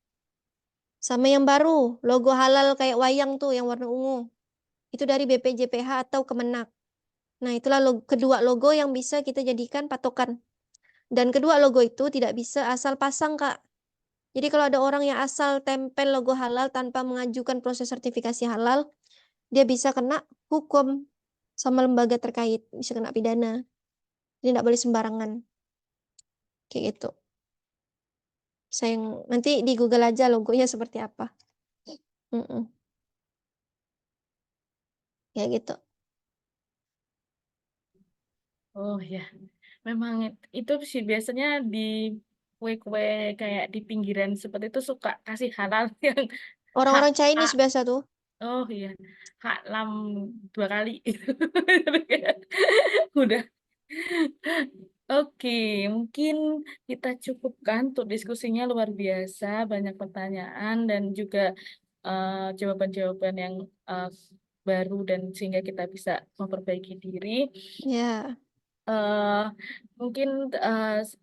Sama yang baru, logo halal kayak wayang tuh yang warna ungu, itu dari BPJPH atau Kemenak. Nah, itulah kedua logo yang bisa kita jadikan patokan. Dan kedua logo itu tidak bisa asal pasang, Kak. Jadi kalau ada orang yang asal tempel logo halal tanpa mengajukan proses sertifikasi halal, dia bisa kena hukum sama lembaga terkait, bisa kena pidana. Jadi nggak boleh sembarangan, kayak gitu. Nanti di Google aja logonya seperti apa. Mhm, kayak gitu. Oh ya, memang itu sih biasanya di kue-kue kayak di pinggiran seperti itu suka kasih halal yang hak Orang-orang A. Chinese biasa tuh. Oh iya, hak lam 2 kali. Udah. Oke, mungkin kita cukupkan untuk diskusinya luar biasa, banyak pertanyaan dan juga jawaban-jawaban yang eh, baru dan sehingga kita bisa memperbaiki diri. Ya, eh Mungkin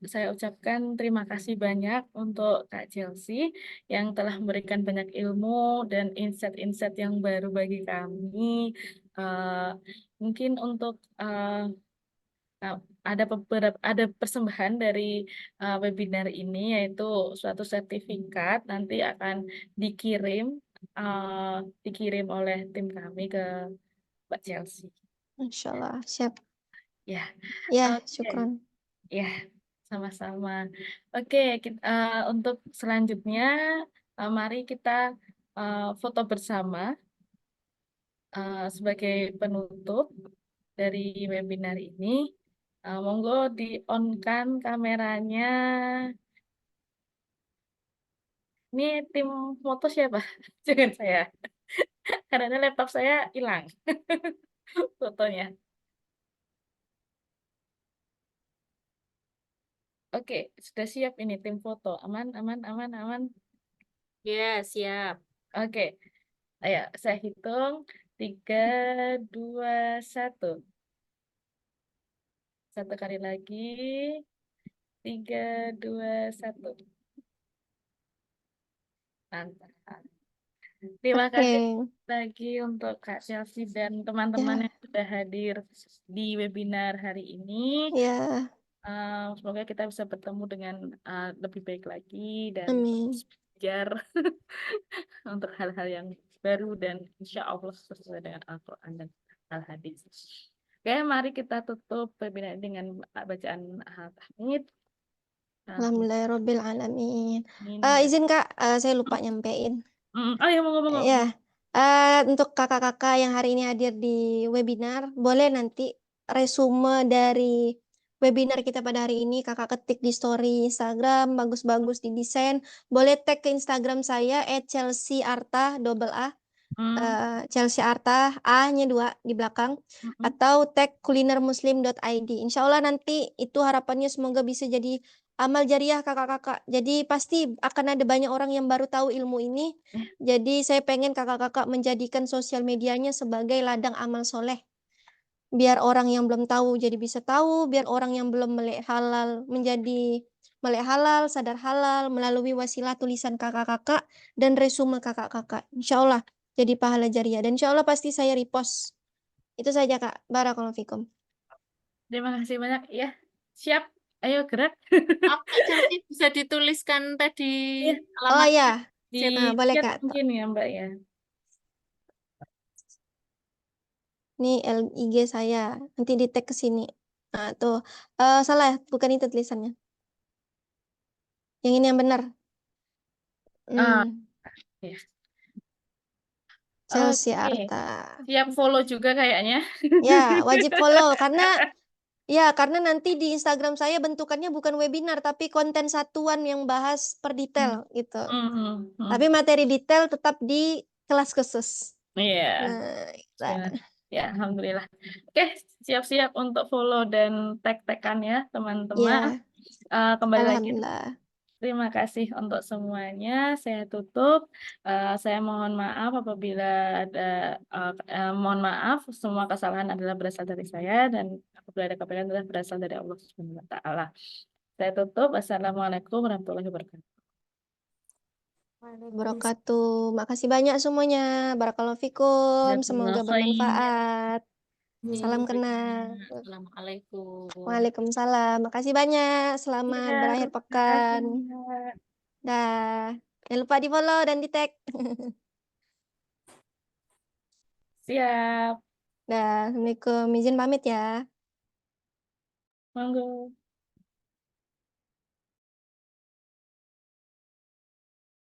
saya ucapkan terima kasih banyak untuk Kak Chelsea yang telah memberikan banyak ilmu dan insight-insight yang baru bagi kami. Eh, Mungkin untuk uh, ada persembahan dari webinar ini yaitu suatu sertifikat nanti akan dikirim dikirim oleh tim kami ke Mbak Chelsea. Masya Allah. Siap. Ya, Ya, oke. syukron. Ya, sama-sama. Oke, untuk selanjutnya, mari kita foto bersama sebagai penutup dari webinar ini. Monggo di-on-kan kameranya. Ini tim foto siapa? Jangan saya, karena laptop saya hilang. fotonya. Oke, sudah siap ini tim foto. Aman, aman, aman, aman. Ya, siap. Oke, ayo saya hitung. 3, 2, 1. Satu kali lagi. 3, 2, 1. Mantap. Terima Oke, kasih lagi untuk Kak Chelsea dan teman-teman ya, yang sudah hadir di webinar hari ini. ya, Semoga kita bisa bertemu dengan lebih baik lagi dan amin. belajar untuk hal-hal yang baru dan insya Allah sesuai dengan Al-Quran dan Al-Hadis. Oke, mari kita tutup webinar dengan bacaan tahmid. Alhamdulillahirabbil alamin. Amin. Ya. Izin Kak, saya lupa nyampein. Oh ya, mau ngomong. Ya, untuk kakak-kakak yang hari ini hadir di webinar, boleh nanti resume dari webinar kita pada hari ini kakak ketik di story Instagram, bagus-bagus di desain. Boleh tag ke Instagram saya @chelseaarta double A. Chelsea Arta, A-nya 2 di belakang, atau tag kulinermuslim.id. Insya Allah nanti itu harapannya semoga bisa jadi amal jariah kakak-kakak. Jadi pasti akan ada banyak orang yang baru tahu ilmu ini. Jadi saya pengen kakak-kakak menjadikan sosial medianya sebagai ladang amal soleh. Biar orang yang belum tahu jadi bisa tahu, biar orang yang belum melek halal menjadi melek halal, sadar halal melalui wasilah tulisan kakak-kakak dan resume kakak-kakak. Insya Allah jadi pahala jariah dan insya Allah pasti saya repost. Itu saja Kak. Barakallahu fikum. Terima kasih banyak ya. Siap. Ayo gerak. Oke, Chelsea bisa dituliskan tadi Iya. Oh alamatnya ya, Di boleh chat Kak. mungkin ya Mbak ya. Ini IG saya. Nanti di tag ke sini. Nah, tuh. Salah, bukan itu tulisannya. Yang ini yang benar. Ya. Chelsea Oke. Arta. Siap follow juga kayaknya. Ya, wajib follow karena nanti di Instagram saya bentukannya bukan webinar tapi konten satuan yang bahas per detail gitu. Tapi materi detail tetap di kelas khusus. Iya. Nah, Ya, alhamdulillah. Oke, siap-siap untuk follow dan tag-tagan ya, teman-teman. ya, Kembali lagi. alhamdulillah. Terima kasih untuk semuanya. Saya tutup. Saya mohon maaf apabila ada mohon maaf semua kesalahan adalah berasal dari saya dan apabila ada kebaikan adalah berasal dari Allah Subhanahu wa taala. Saya tutup. Wassalamualaikum warahmatullahi wabarakatuh. Wabarakatuh. Makasih banyak semuanya. Barakallahu fikum. Semoga bermanfaat. Salam kenal. Assalamualaikum. Waalaikumsalam. Makasih banyak. Selamat Ya, berakhir terima pekan. kasih. Dah. Jangan lupa di follow dan di tag. Siap. Dah. Assalamualaikum. Izin pamit ya. Monggo.